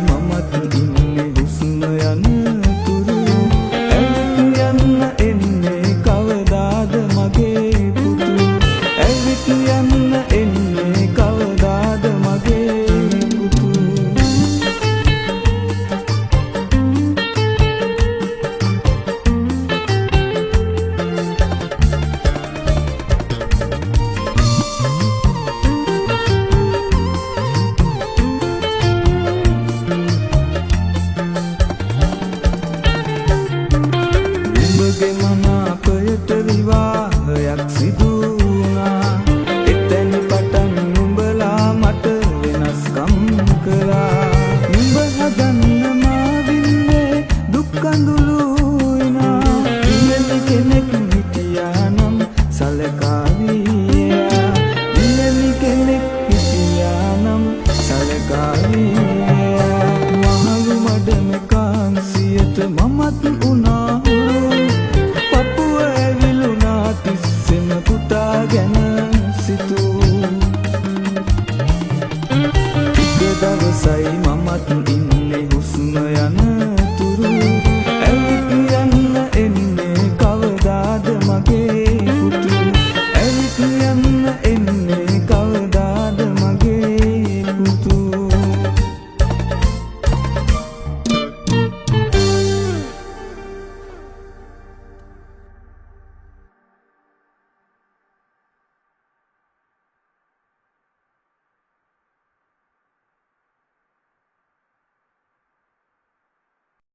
මමත් ඉන්නේ හුස්ම යන තුරු ඇවිත් යන්න එන්නේ කවදාද මගේ පුතු ඇවිත් යන්න එන්නේ කවදාද මගේ පුතු නුඹගේ මනාපයට විවාහයක් සිදු වුණා එතැන් පටන් නුඹලා මට වෙනස්කම් කළා නුඹ හදන්න මා වින්නේ දුක් කඳුළු විනා ඉන්නේ කෙනෙක් හිටියා නම් සලකාවියා ඉන්නේ කෙනෙක් හිටියා නම් සලකාවියා මහලු මඩම කාන්සියට මමත් උනා පපුව ඇවිලුණා තිස්සෙම පුතා ගැන සිතූ එක දවසයි මමත් ඉන්නේ හුස්ම යන